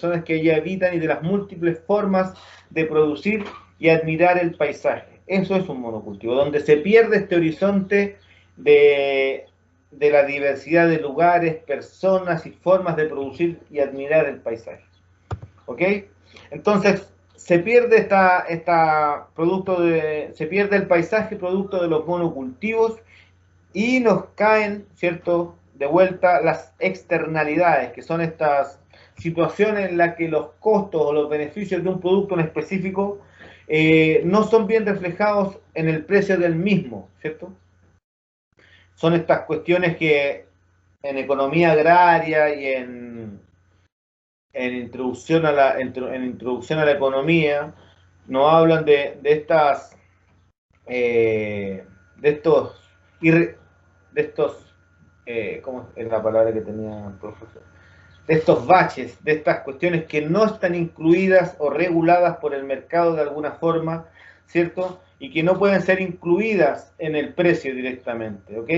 personas que allí habitan y de las múltiples formas de producir y admirar el paisaje. Eso es un monocultivo, donde se pierde este horizonte de la diversidad de lugares, personas y formas de producir y admirar el paisaje. ¿Ok? Entonces, se pierde se pierde el paisaje producto de los monocultivos y nos caen, ¿cierto?, de vuelta las externalidades, que son estas situaciones en las que los costos o los beneficios de un producto en específico no son bien reflejados en el precio del mismo, ¿cierto? Son estas cuestiones que en economía agraria y en introducción a la economía nos hablan de estos, ¿cómo es la palabra que tenía el profesor? De estos baches, de estas cuestiones que no están incluidas o reguladas por el mercado de alguna forma, ¿cierto? Y que no pueden ser incluidas en el precio directamente, ¿ok?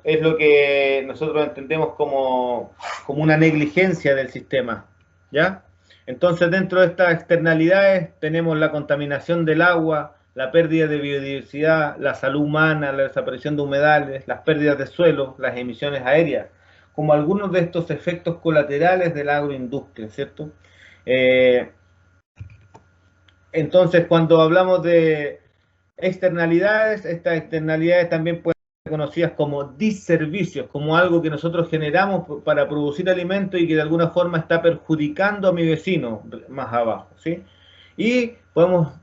Es lo que nosotros entendemos como una negligencia del sistema, ¿ya? Entonces, dentro de estas externalidades tenemos la contaminación del agua, la pérdida de biodiversidad, la salud humana, la desaparición de humedales, las pérdidas de suelo, las emisiones aéreas, como algunos de estos efectos colaterales de la agroindustria, ¿cierto? Entonces, cuando hablamos de externalidades, estas externalidades también pueden ser conocidas como disservicios, como algo que nosotros generamos para producir alimentos y que de alguna forma está perjudicando a mi vecino más abajo, ¿sí? Y podemos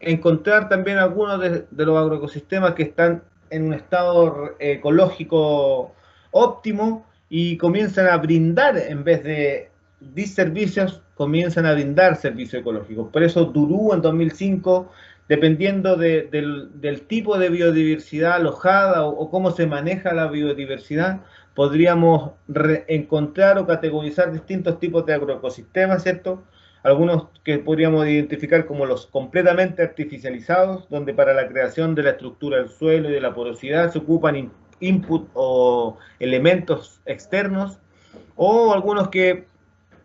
encontrar también algunos de los agroecosistemas que están en un estado ecológico óptimo y comienzan a brindar, en vez de disservicios, comienzan a brindar servicios ecológicos. Por eso Durú en 2005, dependiendo del tipo de biodiversidad alojada o cómo se maneja la biodiversidad, podríamos encontrar o categorizar distintos tipos de agroecosistemas, ¿cierto? Algunos que podríamos identificar como los completamente artificializados, donde para la creación de la estructura del suelo y de la porosidad se ocupan input o elementos externos, o algunos que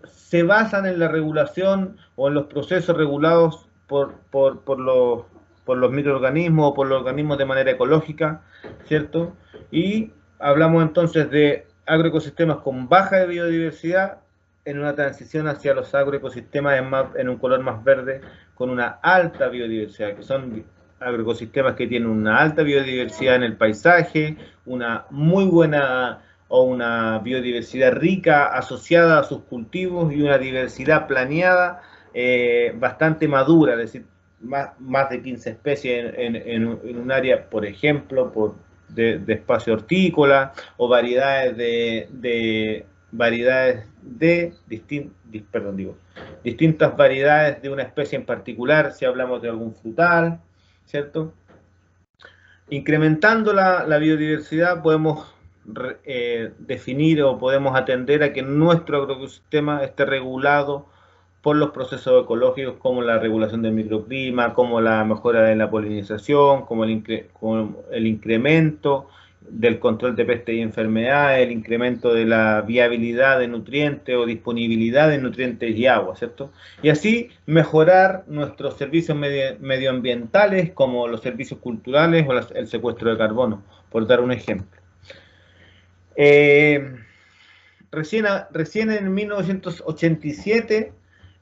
se basan en la regulación o en los procesos regulados por los microorganismos o por los organismos de manera ecológica, ¿cierto? Y hablamos entonces de agroecosistemas con baja biodiversidad en una transición hacia los agroecosistemas en un color más verde con una alta biodiversidad, que son agroecosistemas que tienen una alta biodiversidad en el paisaje, una muy buena o una biodiversidad rica asociada a sus cultivos y una diversidad planeada bastante madura, es decir, más de 15 especies en un área, por ejemplo, de espacio hortícola, o variedades distintas variedades de una especie en particular, si hablamos de algún frutal, ¿cierto? Incrementando la biodiversidad podemos definir o podemos atender a que nuestro agroecosistema esté regulado por los procesos ecológicos, como la regulación del microclima, como la mejora de la polinización, como el incremento del control de pestes y enfermedades, el incremento de la viabilidad de nutrientes o disponibilidad de nutrientes y agua, ¿cierto? Y así mejorar nuestros servicios medioambientales, como los servicios culturales o el secuestro de carbono, por dar un ejemplo. Recién en 1987,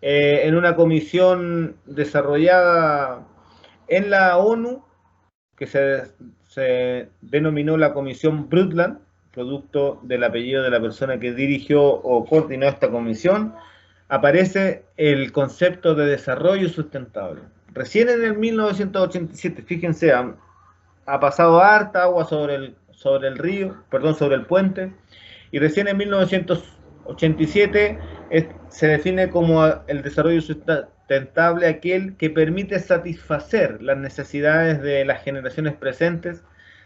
en una comisión desarrollada en la ONU, que se denominó la Comisión Brundtland, producto del apellido de la persona que dirigió o coordinó esta comisión, aparece el concepto de desarrollo sustentable. Recién en el 1987, fíjense, ha pasado harta agua sobre el puente, y recién en 1987 se define como el desarrollo sustentable aquel que permite satisfacer las necesidades de las generaciones presentes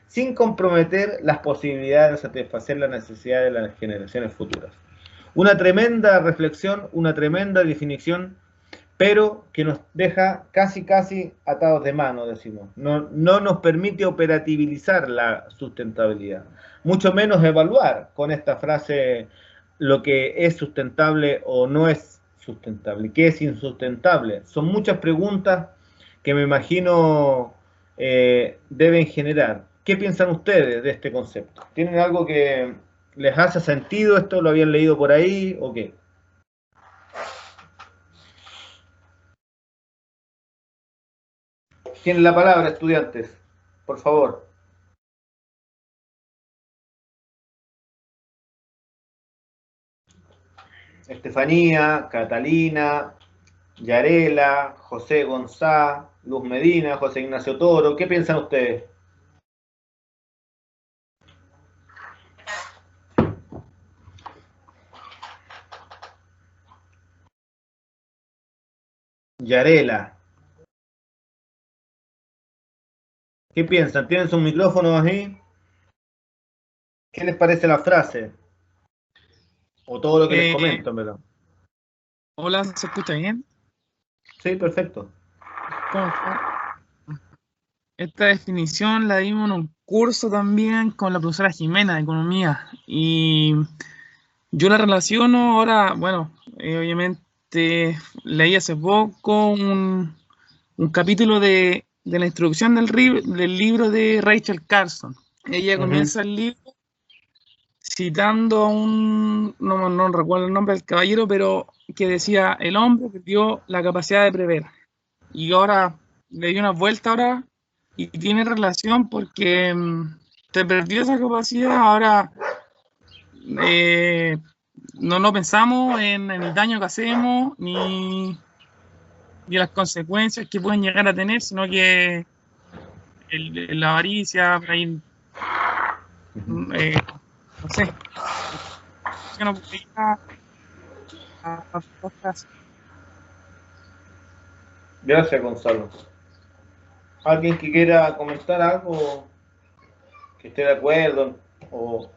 sin comprometer las posibilidades de satisfacer las necesidades de las generaciones futuras. Una tremenda reflexión, una tremenda definición, pero que nos deja casi atados de mano, decimos. No nos permite operativizar la sustentabilidad, mucho menos evaluar con esta frase lo que es sustentable o no es sustentable? ¿Qué es insustentable? Son muchas preguntas que me imagino deben generar. ¿Qué piensan ustedes de este concepto? ¿Tienen algo que les hace sentido? ¿Esto lo habían leído por ahí o qué? Tienen la palabra, estudiantes, por favor. Estefanía, Catalina, Yarela, José Gonzá, Luz Medina, José Ignacio Toro. ¿Qué piensan ustedes? Yarela. ¿Qué piensan? ¿Tienen sus micrófonos ahí? ¿Qué les parece la frase? O todo lo que les comento, ¿verdad? Hola, ¿se escucha bien? Sí, perfecto. ¿Cómo está? Esta definición la dimos en un curso también con la profesora Jimena de Economía. Y yo la relaciono ahora, bueno, obviamente leí hace poco un capítulo de la introducción del libro de Rachel Carson. Ella comienza el libro citando a no recuerdo el nombre del caballero, pero que decía, el hombre perdió la capacidad de prever. Y ahora le di una vuelta ahora y tiene relación porque se perdió esa capacidad, ahora no pensamos en el daño que hacemos ni las consecuencias que pueden llegar a tener, sino que la avaricia, por ahí, no sé, Gracias, Gonzalo. ¿Alguien que quiera comentar algo que esté de acuerdo o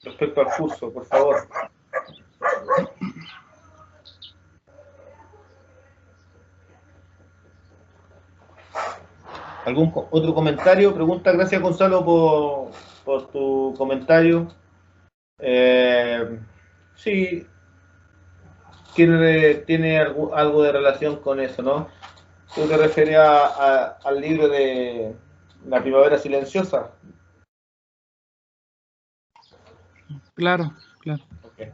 respecto al curso, por favor? ¿Algún otro comentario? Pregunta, gracias Gonzalo por tu comentario. Sí, tiene algo de relación con eso, ¿no? Tú te referías al libro de La Primavera Silenciosa. Claro, claro. Okay.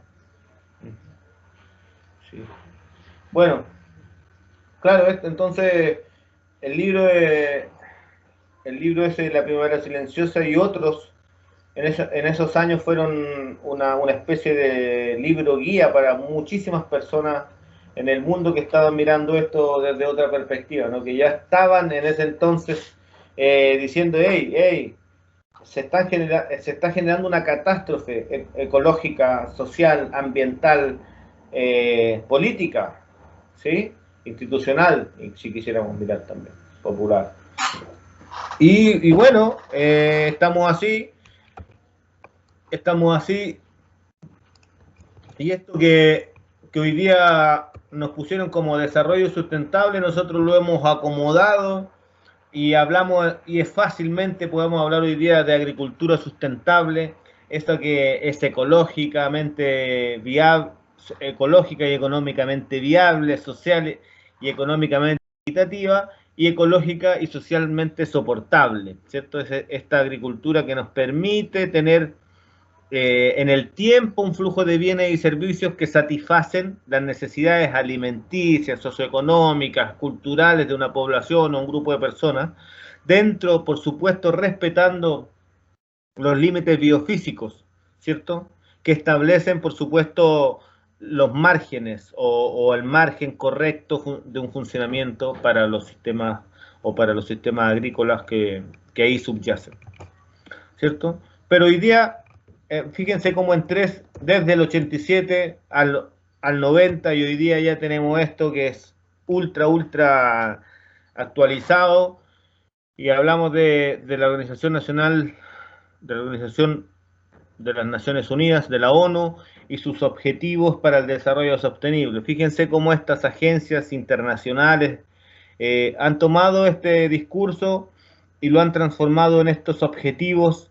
Sí. Bueno, claro, entonces el libro de, el libro ese de La Primavera Silenciosa y otros en esos años fueron una especie de libro guía para muchísimas personas en el mundo que estaban mirando esto desde otra perspectiva, ¿no? Que ya estaban en ese entonces diciendo, hey, se está generando una catástrofe ecológica, social, ambiental, política, ¿sí? Institucional, y si quisiéramos mirar también, popular. Y bueno, estamos así, y esto que hoy día nos pusieron como desarrollo sustentable, nosotros lo hemos acomodado y hablamos, y es fácilmente podemos hablar hoy día de agricultura sustentable, esto que es ecológicamente viable, ecológica y económicamente viable, social y económicamente equitativa, y ecológica y socialmente soportable, ¿cierto? Es esta agricultura que nos permite tener en el tiempo un flujo de bienes y servicios que satisfacen las necesidades alimenticias, socioeconómicas, culturales de una población o un grupo de personas, dentro, por supuesto, respetando los límites biofísicos, ¿cierto? Que establecen, por supuesto, los márgenes o el margen correcto de un funcionamiento para los sistemas o para los sistemas agrícolas que ahí subyacen, ¿cierto? Pero hoy día, fíjense cómo desde el 87 al 90 y hoy día ya tenemos esto que es ultra actualizado y hablamos de la Organización Nacional, de la Organización de las Naciones Unidas, de la ONU y sus objetivos para el desarrollo sostenible. Fíjense cómo estas agencias internacionales han tomado este discurso y lo han transformado en estos objetivos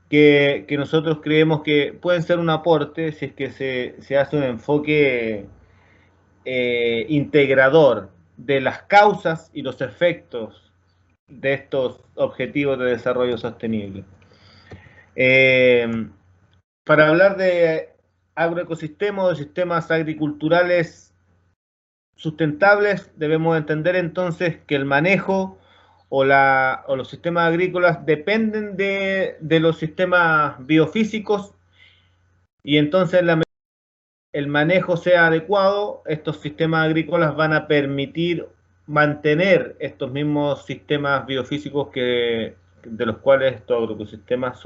que nosotros creemos que pueden ser un aporte si es que se hace un enfoque integrador de las causas y los efectos de estos objetivos de desarrollo sostenible. Para hablar de agroecosistemas o de sistemas agriculturales sustentables, debemos entender entonces que el manejo o los sistemas agrícolas dependen de los sistemas biofísicos, y entonces el manejo sea adecuado, estos sistemas agrícolas van a permitir mantener estos mismos sistemas biofísicos de los cuales estos agroecosistemas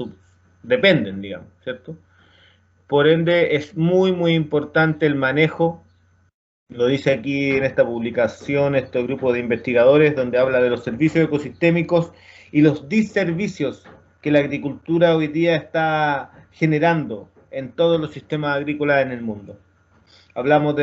dependen, digamos, ¿cierto? Por ende, es muy, muy importante el manejo. Lo dice aquí en esta publicación este grupo de investigadores, donde habla de los servicios ecosistémicos y los diservicios que la agricultura hoy día está generando en todos los sistemas agrícolas en el mundo. Hablamos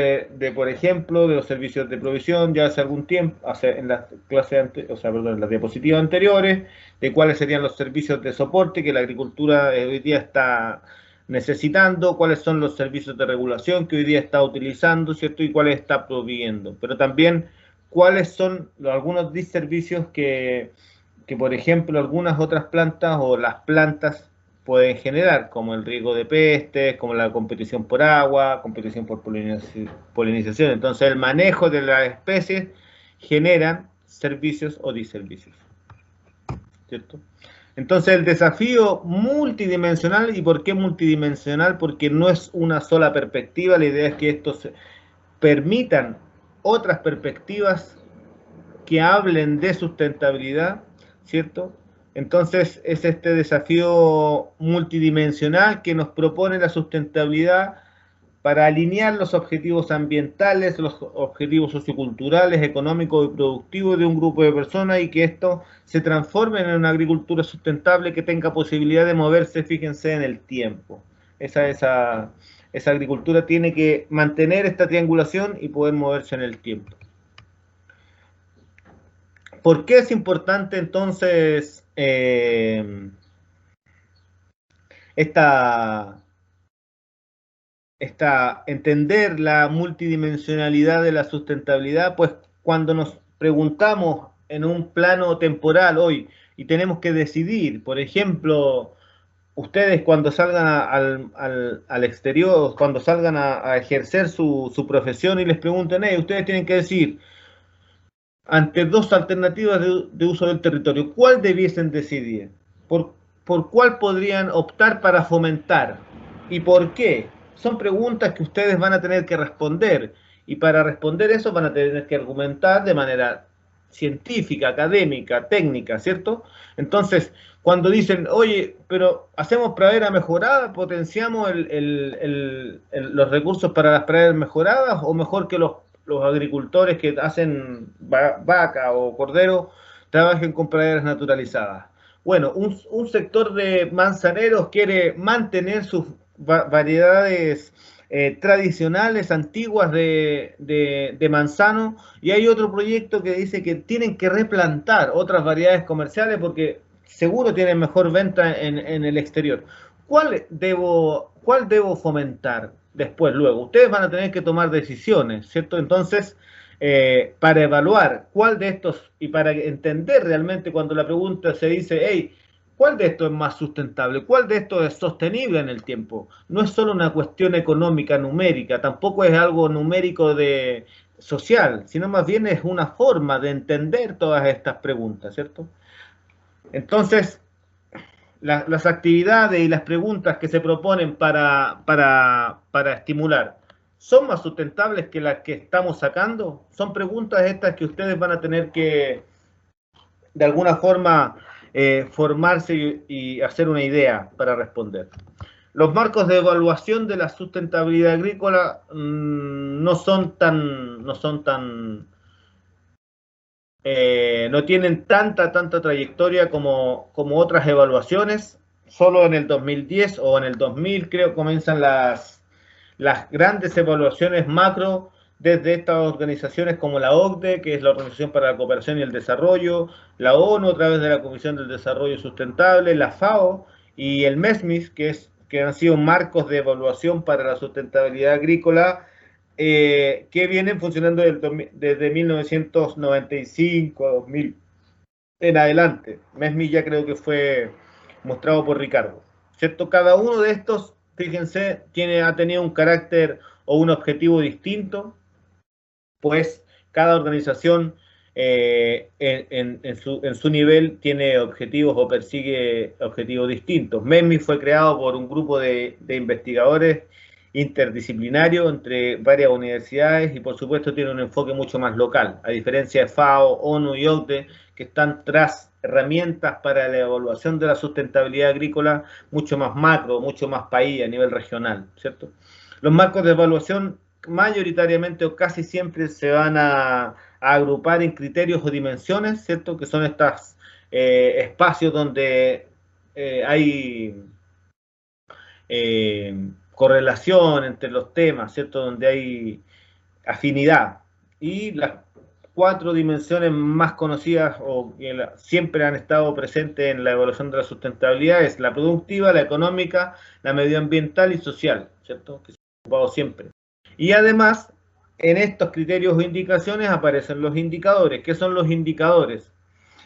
por ejemplo, de los servicios de provisión ya hace algún tiempo, en las clases, en las diapositivas anteriores, de cuáles serían los servicios de soporte que la agricultura hoy día está necesitando, cuáles son los servicios de regulación que hoy día está utilizando, ¿cierto? Y cuáles está proveyendo. Pero también cuáles son algunos diservicios que, por ejemplo, algunas otras plantas o las plantas pueden generar, como el riesgo de pestes, como la competición por agua, competición por polinización. Entonces, el manejo de las especies generan servicios o diservicios, ¿cierto? Entonces, el desafío multidimensional. ¿Y por qué multidimensional? Porque no es una sola perspectiva. La idea es que estos permitan otras perspectivas que hablen de sustentabilidad, ¿cierto? Entonces, es este desafío multidimensional que nos propone la sustentabilidad para alinear los objetivos ambientales, los objetivos socioculturales, económicos y productivos de un grupo de personas, y que esto se transforme en una agricultura sustentable que tenga posibilidad de moverse, fíjense, en el tiempo. Esa agricultura tiene que mantener esta triangulación y poder moverse en el tiempo. ¿Por qué es importante entonces entender la multidimensionalidad de la sustentabilidad? Pues cuando nos preguntamos en un plano temporal hoy y tenemos que decidir, por ejemplo, ustedes cuando salgan al exterior, cuando salgan a ejercer su profesión y les pregunten, ustedes tienen que decir, ante dos alternativas de uso del territorio, ¿cuál debiesen decidir? ¿Por cuál podrían optar para fomentar? ¿Y por qué? Son preguntas que ustedes van a tener que responder, y para responder eso van a tener que argumentar de manera científica, académica, técnica, ¿cierto? Entonces, cuando dicen, oye, pero hacemos pradera mejorada, potenciamos los recursos para las praderas mejoradas, o mejor que los agricultores que hacen vaca o cordero trabajen con praderas naturalizadas. Bueno, un sector de manzaneros quiere mantener sus variedades tradicionales, antiguas de manzano, y hay otro proyecto que dice que tienen que replantar otras variedades comerciales porque seguro tienen mejor venta en el exterior. ¿Cuál debo fomentar? Después, luego, ustedes van a tener que tomar decisiones, ¿cierto? Entonces, para evaluar cuál de estos, y para entender realmente cuando la pregunta se dice, hey, ¿cuál de estos es más sustentable? ¿Cuál de estos es sostenible en el tiempo? No es solo una cuestión económica, numérica, tampoco es algo numérico social, sino más bien es una forma de entender todas estas preguntas, ¿cierto? Entonces, las actividades y las preguntas que se proponen para estimular, ¿son más sustentables que las que estamos sacando? Son preguntas estas que ustedes van a tener que, de alguna forma, formarse y hacer una idea para responder. Los marcos de evaluación de la sustentabilidad agrícola no tienen tanta trayectoria como otras evaluaciones. Solo en el 2010 o en el 2000, creo, comienzan las grandes evaluaciones macro desde estas organizaciones como la OCDE, que es la Organización para la Cooperación y el Desarrollo, la ONU a través de la Comisión del Desarrollo Sustentable, la FAO y el MESMIS, que han sido marcos de evaluación para la sustentabilidad agrícola que vienen funcionando desde 1995 a 2000 en adelante. Mesmi ya creo que fue mostrado por Ricardo, ¿cierto? Cada uno de estos, fíjense, ha tenido un carácter o un objetivo distinto, pues cada organización en su nivel tiene objetivos o persigue objetivos distintos. MESMI fue creado por un grupo de investigadores interdisciplinarios entre varias universidades y por supuesto tiene un enfoque mucho más local, a diferencia de FAO, ONU y OCDE, que están tras herramientas para la evaluación de la sustentabilidad agrícola mucho más macro, mucho más país a nivel regional, ¿cierto? Los marcos de evaluación mayoritariamente o casi siempre se van a agrupar en criterios o dimensiones, ¿cierto? Que son estos espacios donde hay correlación entre los temas, ¿cierto? Donde hay afinidad. Y las 4 dimensiones más conocidas o que siempre han estado presentes en la evaluación de la sustentabilidad es la productiva, la económica, la medioambiental y social, ¿cierto? Que se ha ocupado siempre. Y además, en estos criterios o indicaciones aparecen los indicadores. ¿Qué son los indicadores?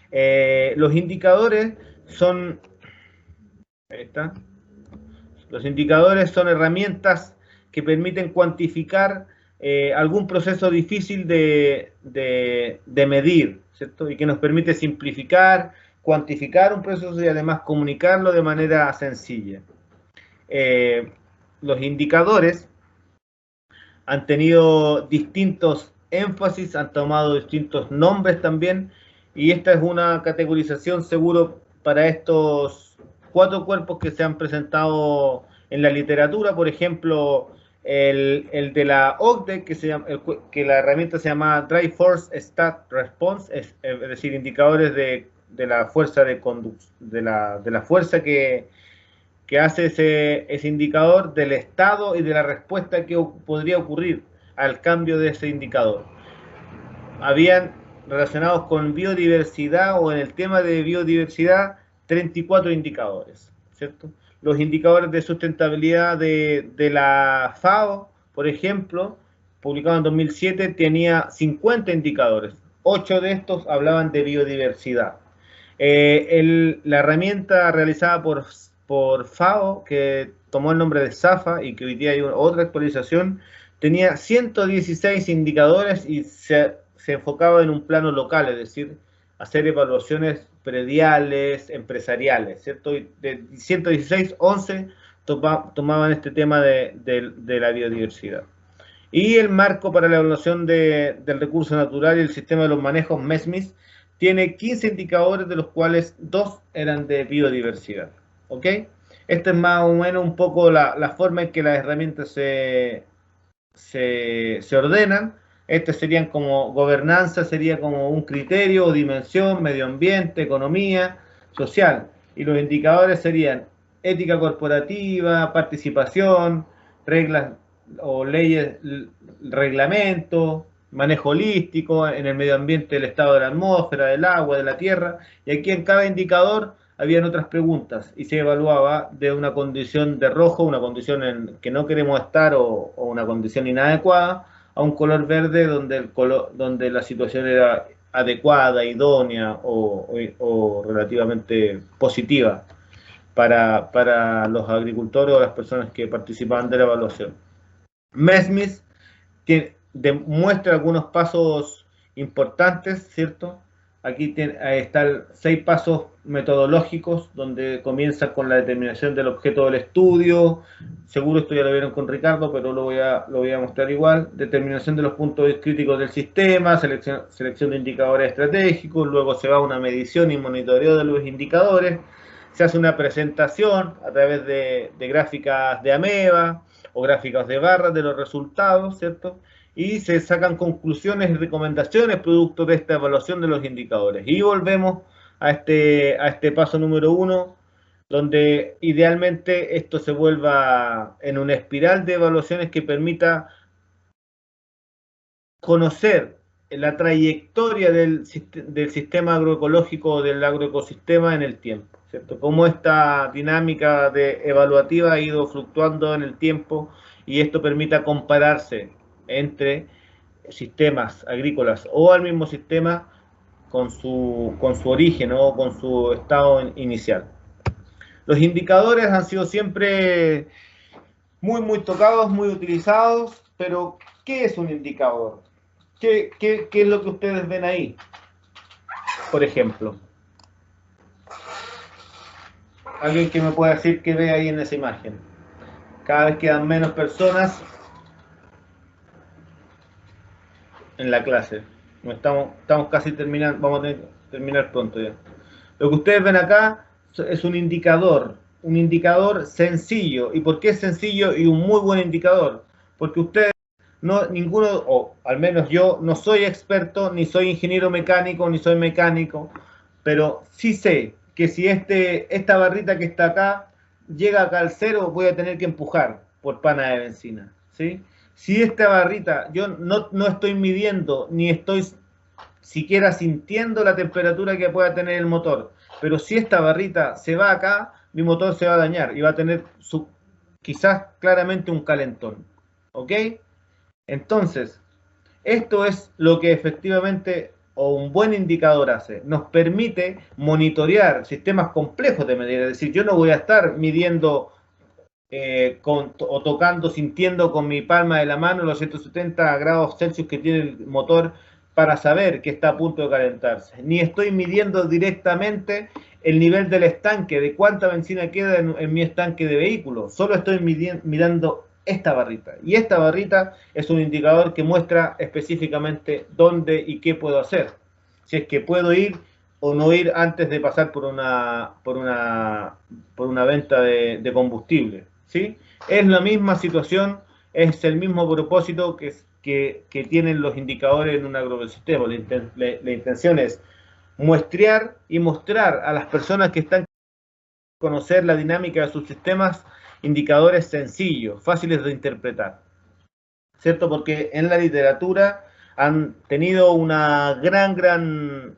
Los indicadores son... Ahí está. Los indicadores son herramientas que permiten cuantificar algún proceso difícil de medir, ¿cierto? Y que nos permite simplificar, cuantificar un proceso y además comunicarlo de manera sencilla. Los indicadores han tenido distintos énfasis, han tomado distintos nombres también, y esta es una categorización seguro para estos 4 cuerpos que se han presentado en la literatura. Por ejemplo, el de la OCDE, que la herramienta se llama Dry Force Stat Response, es decir, indicadores de la fuerza de la fuerza que hace ese indicador del estado y de la respuesta que podría ocurrir al cambio de ese indicador. Habían relacionados con biodiversidad o en el tema de biodiversidad 34 indicadores, ¿cierto? Los indicadores de sustentabilidad de la FAO, por ejemplo, publicado en 2007, tenía 50 indicadores. 8 de estos hablaban de biodiversidad. La herramienta realizada por FAO, que tomó el nombre de SAFA y que hoy día hay otra actualización, tenía 116 indicadores y se enfocaba en un plano local, es decir, hacer evaluaciones prediales, empresariales, ¿cierto? Y de 116, 11 tomaban este tema de la biodiversidad. Y el marco para la evaluación del recurso natural y el sistema de los manejos MESMIS tiene 15 indicadores, de los cuales 2 eran de biodiversidad. ¿Ok? Esta es más o menos un poco la forma en que las herramientas se ordenan. Estas serían como gobernanza, sería como un criterio o dimensión, medio ambiente, economía, social. Y los indicadores serían ética corporativa, participación, reglas o leyes, reglamento, manejo holístico, en el medio ambiente el estado de la atmósfera, del agua, de la tierra. Y aquí en cada indicador habían otras preguntas y se evaluaba de una condición de rojo, una condición en que no queremos estar o una condición inadecuada, a un color verde donde la situación era adecuada, idónea o relativamente positiva para los agricultores o las personas que participaban de la evaluación. MESMIS demuestra algunos pasos importantes, ¿cierto? Aquí están 6 pasos metodológicos, donde comienza con la determinación del objeto del estudio. Seguro esto ya lo vieron con Ricardo, pero lo voy a mostrar igual. Determinación de los puntos críticos del sistema, selección de indicadores estratégicos, luego se va a una medición y monitoreo de los indicadores. Se hace una presentación a través de gráficas de ameba o gráficas de barras de los resultados, ¿cierto? Y se sacan conclusiones y recomendaciones producto de esta evaluación de los indicadores. Y volvemos a este paso número 1, donde idealmente esto se vuelva en una espiral de evaluaciones que permita conocer la trayectoria del sistema agroecológico o del agroecosistema en el tiempo, ¿cierto? Cómo esta dinámica evaluativa ha ido fluctuando en el tiempo y esto permita compararse entre sistemas agrícolas o al mismo sistema con su origen o con su estado inicial. Los indicadores han sido siempre muy tocados, muy utilizados, pero ¿qué es un indicador? ¿Qué es lo que ustedes ven ahí? Por ejemplo, alguien que me pueda decir qué ve ahí en esa imagen. Cada vez quedan menos personas en la clase. Estamos casi terminando, vamos a terminar pronto ya. Lo que ustedes ven acá es un indicador sencillo. ¿Y por qué es sencillo y un muy buen indicador? Porque ustedes, ninguno, o al menos yo, no soy experto, ni soy ingeniero mecánico, ni soy mecánico, pero sí sé que si esta barrita que está acá llega acá al cero, voy a tener que empujar por pana de benzina, ¿sí? Si esta barrita, yo no estoy midiendo, ni estoy siquiera sintiendo la temperatura que pueda tener el motor, pero si esta barrita se va acá, mi motor se va a dañar y va a tener quizás claramente un calentón, ¿ok? Entonces, esto es lo que efectivamente o un buen indicador hace. Nos permite monitorear sistemas complejos de medida. Es decir, yo no voy a estar midiendo o tocando, sintiendo con mi palma de la mano los 170 grados Celsius que tiene el motor para saber que está a punto de calentarse. Ni estoy midiendo directamente el nivel del estanque, de cuánta benzina queda en mi estanque de vehículo. Solo estoy mirando esta barrita. Y esta barrita es un indicador que muestra específicamente dónde y qué puedo hacer. Si es que puedo ir o no ir antes de pasar por una venta de combustible, ¿sí? Es la misma situación, es el mismo propósito que tienen los indicadores en un agroecosistema. La intención es muestrear y mostrar a las personas que están conocer la dinámica de sus sistemas, indicadores sencillos, fáciles de interpretar, ¿cierto? Porque en la literatura han tenido una gran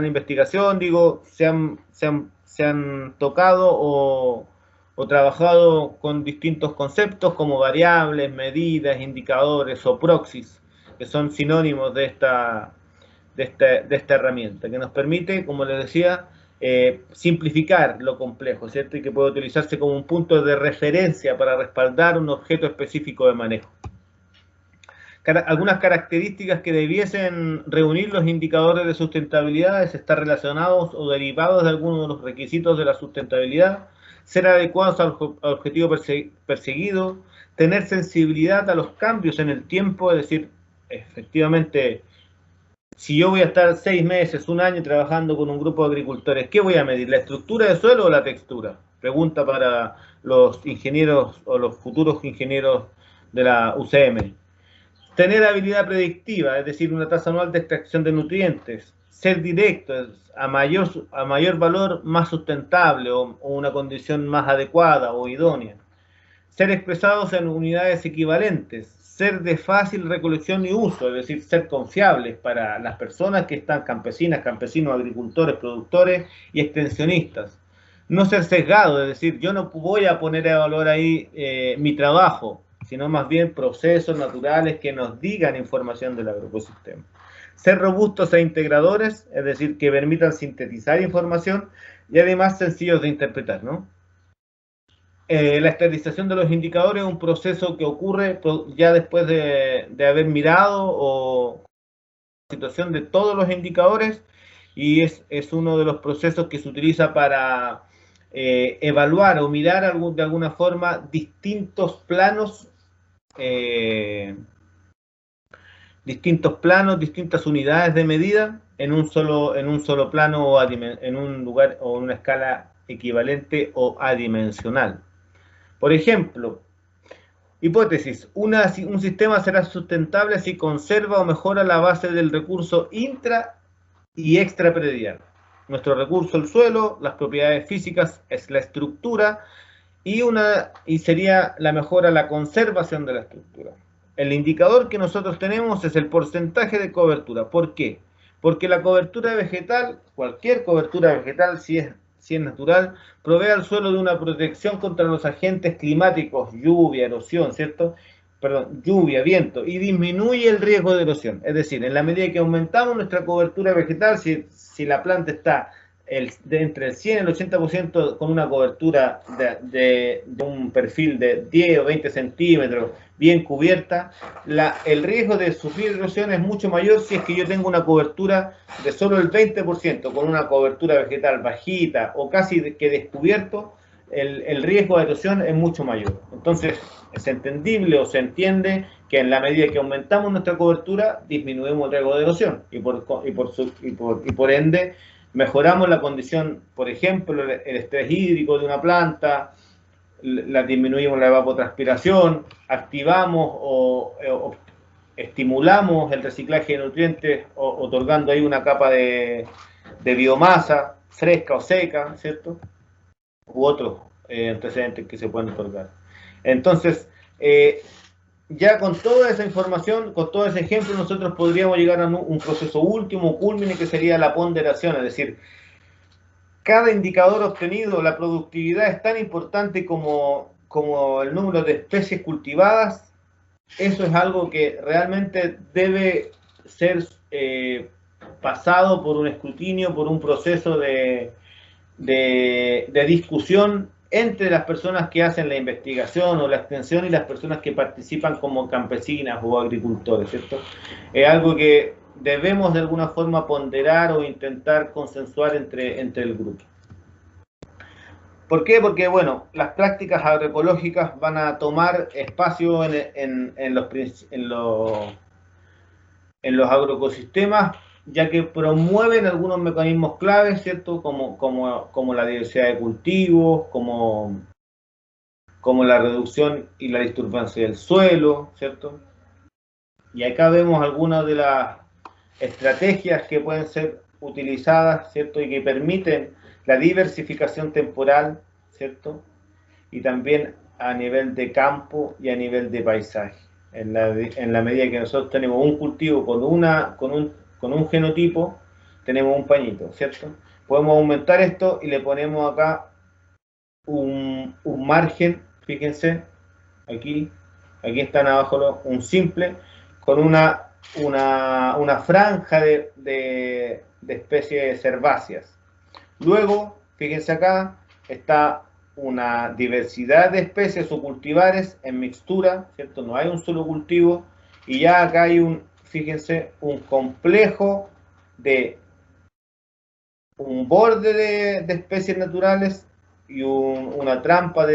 investigación, digo, se han tocado o trabajado con distintos conceptos como variables, medidas, indicadores o proxies, que son sinónimos de esta herramienta, que nos permite, como les decía, simplificar lo complejo, ¿cierto? Y que puede utilizarse como un punto de referencia para respaldar un objeto específico de manejo. Algunas características que debiesen reunir los indicadores de sustentabilidad es estar relacionados o derivados de algunos de los requisitos de la sustentabilidad, ser adecuados al objetivo perseguido, tener sensibilidad a los cambios en el tiempo, es decir, efectivamente, si yo voy a estar 6 meses, un año trabajando con un grupo de agricultores, ¿qué voy a medir? ¿La estructura del suelo o la textura? Pregunta para los ingenieros o los futuros ingenieros de la UCM. Tener habilidad predictiva, es decir, una tasa anual de extracción de nutrientes. Ser directo, a mayor valor, más sustentable o una condición más adecuada o idónea. Ser expresados en unidades equivalentes. Ser de fácil recolección y uso, es decir, ser confiables para las personas que están campesinas, campesinos, agricultores, productores y extensionistas. No ser sesgado, es decir, yo no voy a poner a valor ahí mi trabajo, sino más bien procesos naturales que nos digan información del agroecosistema. Ser robustos e integradores, es decir, que permitan sintetizar información y además sencillos de interpretar, ¿no? La estandarización de los indicadores es un proceso que ocurre ya después de haber mirado o la situación de todos los indicadores y es uno de los procesos que se utiliza para evaluar o mirar de alguna forma distintos planos, distintas unidades de medida en un solo plano o en un lugar o en una escala equivalente o adimensional. Por ejemplo, hipótesis, un sistema será sustentable si conserva o mejora la base del recurso intra y extrapredial. Nuestro recurso, el suelo, las propiedades físicas es la estructura y sería la mejora, la conservación de la estructura. El indicador que nosotros tenemos es el porcentaje de cobertura. ¿Por qué? Porque la cobertura vegetal, cualquier cobertura vegetal, si es natural, provee al suelo de una protección contra los agentes climáticos, lluvia, erosión, ¿cierto? lluvia, viento, y disminuye el riesgo de erosión. Es decir, en la medida que aumentamos nuestra cobertura vegetal, si la planta está entre el 100 y el 80% con una cobertura de un perfil de 10 o 20 centímetros bien cubierta, el riesgo de sufrir erosión es mucho mayor si es que yo tengo una cobertura de solo el 20%, con una cobertura vegetal bajita o casi que descubierto, el riesgo de erosión es mucho mayor. Entonces, es entendible o se entiende que en la medida que aumentamos nuestra cobertura, disminuimos el riesgo de erosión y por ende mejoramos la condición, por ejemplo, el estrés hídrico de una planta, disminuimos la evapotranspiración, activamos o estimulamos el reciclaje de nutrientes, otorgando ahí una capa de biomasa fresca o seca, ¿cierto? U otros antecedentes que se pueden otorgar. Entonces, ya con toda esa información, con todo ese ejemplo, nosotros podríamos llegar a un proceso último, culmine, que sería la ponderación, es decir, cada indicador obtenido, la productividad es tan importante como el número de especies cultivadas. Eso es algo que realmente debe ser pasado por un escrutinio, por un proceso de discusión entre las personas que hacen la investigación o la extensión y las personas que participan como campesinas o agricultores, ¿cierto? Es algo que debemos de alguna forma ponderar o intentar consensuar entre el grupo. ¿Por qué? Porque, bueno, las prácticas agroecológicas van a tomar espacio en los agroecosistemas, ya que promueven algunos mecanismos claves, ¿cierto? Como la diversidad de cultivos, como la reducción y la disturbancia del suelo, ¿cierto? Y acá vemos algunas de las estrategias que pueden ser utilizadas, ¿cierto? Y que permiten la diversificación temporal, ¿cierto? Y también a nivel de campo y a nivel de paisaje. En la medida que nosotros tenemos un cultivo con un genotipo, tenemos un pañito, ¿cierto? Podemos aumentar esto y le ponemos acá un margen, fíjense, aquí están abajo un simple, con una franja de especies herbáceas. Luego, fíjense acá, está una diversidad de especies o cultivares en mixtura, ¿cierto? No hay un solo cultivo, y ya acá hay fíjense, un complejo de un borde de especies naturales y una trampa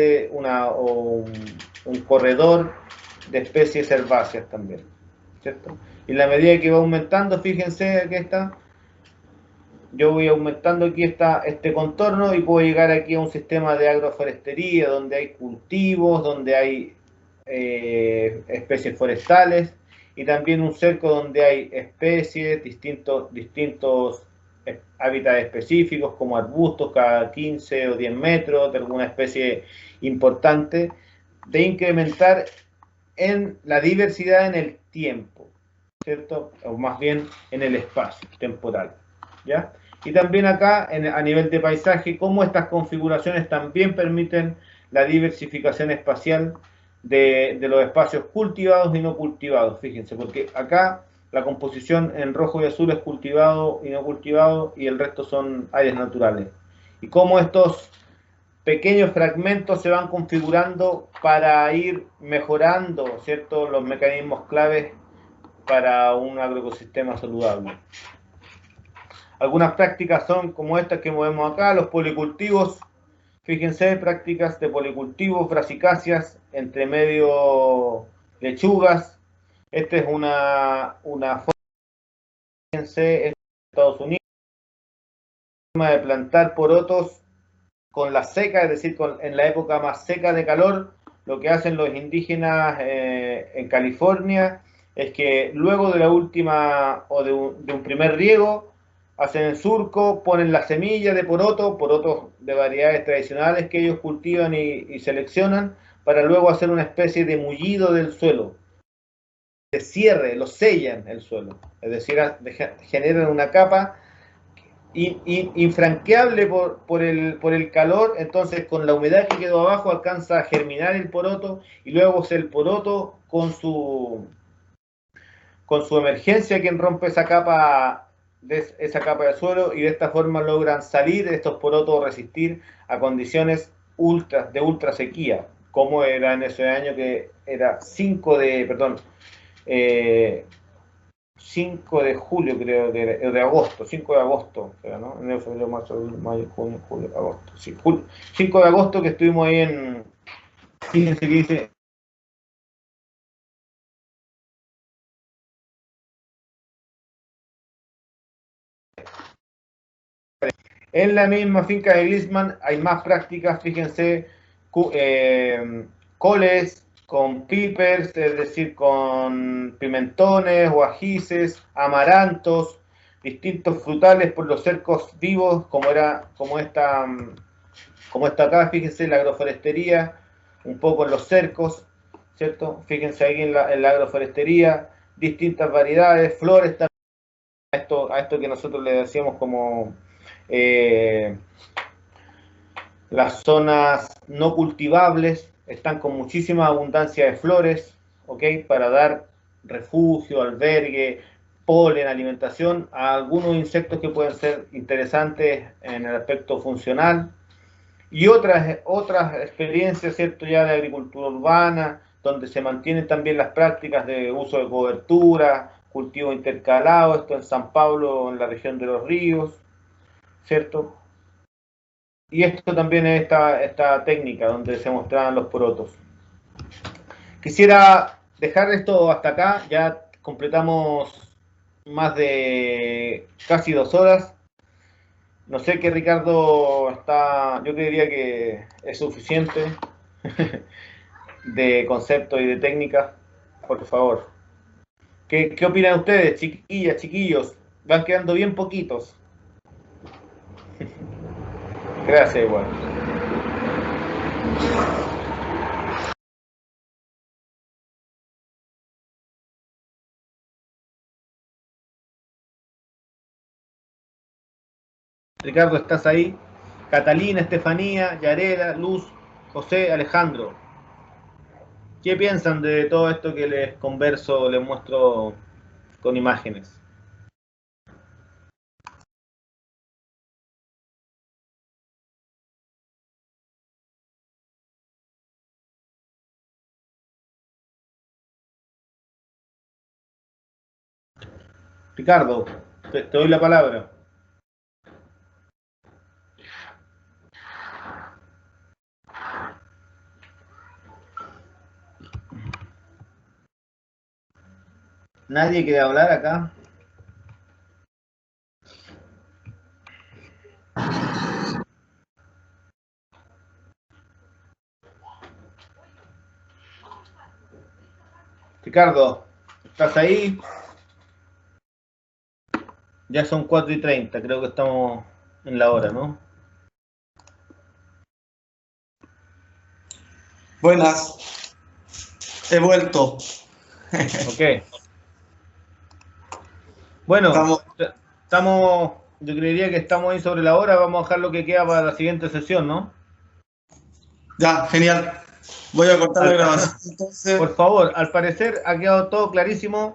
un corredor de especies herbáceas también, ¿cierto? Y en la medida que va aumentando, fíjense, aquí está, yo voy aumentando aquí este contorno y puedo llegar aquí a un sistema de agroforestería donde hay cultivos, donde hay especies forestales y también un cerco donde hay especies, distintos hábitats específicos como arbustos cada 15 o 10 metros de alguna especie importante, de incrementar en la diversidad en el tiempo, ¿cierto? O más bien en el espacio temporal, ¿ya? Y también acá, a nivel de paisaje, cómo estas configuraciones también permiten la diversificación espacial de los espacios cultivados y no cultivados. Fíjense, porque acá la composición en rojo y azul es cultivado y no cultivado, y el resto son áreas naturales. Y cómo estos pequeños fragmentos se van configurando para ir mejorando, ¿cierto?, los mecanismos claves para un agroecosistema saludable. Algunas prácticas son como estas que movemos acá, los policultivos. Fíjense, prácticas de policultivos, brasicáceas, entre medio lechugas. Esta es una forma, fíjense, en Estados Unidos, una forma de plantar porotos con la seca, es decir, en la época más seca de calor. Lo que hacen los indígenas en California es que luego de la última o de un primer riego, hacen el surco, ponen la semilla de porotos de variedades tradicionales que ellos cultivan y seleccionan, para luego hacer una especie de mullido del suelo, de cierre, lo sellan el suelo, es decir, generan una capa infranqueable por el calor. Entonces con la humedad que quedó abajo alcanza a germinar el poroto, y luego el poroto con su emergencia quien rompe esa capa de suelo, y de esta forma logran salir estos porotos, resistir a condiciones de ultra sequía, como era en ese año que era 5 de julio, creo, de agosto, 5 de agosto, ¿no? Enero, febrero, marzo, mayo, junio, julio, agosto. Sí, 5 de agosto que estuvimos ahí en... Fíjense que dice... En la misma finca de Glisman hay más prácticas, fíjense, coles con peppers, es decir, con pimentones o ajíes, amarantos, distintos frutales por los cercos vivos, como esta acá, fíjense, la agroforestería, un poco en los cercos, ¿cierto? Fíjense ahí en la agroforestería, distintas variedades, flores también, a esto que nosotros le decíamos como las zonas no cultivables, están con muchísima abundancia de flores, ¿ok? Para dar refugio, albergue, polen, alimentación a algunos insectos que pueden ser interesantes en el aspecto funcional, y otras experiencias, ¿cierto?, ya de agricultura urbana, donde se mantienen también las prácticas de uso de cobertura, cultivo intercalado, esto en San Pablo, en la región de los ríos, ¿cierto? Y esto también es esta técnica donde se mostraban los porotos. Quisiera dejar esto hasta acá, ya completamos más de casi 2 horas. No sé qué Ricardo está, yo diría que es suficiente de conceptos y de técnicas, por favor. ¿Qué opinan ustedes, chiquillas, chiquillos? Van quedando bien poquitos. Gracias, igual. Ricardo, ¿estás ahí? Catalina, Estefanía, Yarela, Luz, José, Alejandro. ¿Qué piensan de todo esto que les converso, les muestro con imágenes? Ricardo, te doy la palabra. ¿Nadie quiere hablar acá? Ricardo, ¿estás ahí? Ya son 4:30, creo que estamos en la hora, ¿no? Buenas, he vuelto. Ok. Bueno, yo creería que estamos ahí sobre la hora, vamos a dejar lo que queda para la siguiente sesión, ¿no? Ya, genial. Voy a cortar la grabación entonces. Por favor, al parecer ha quedado todo clarísimo.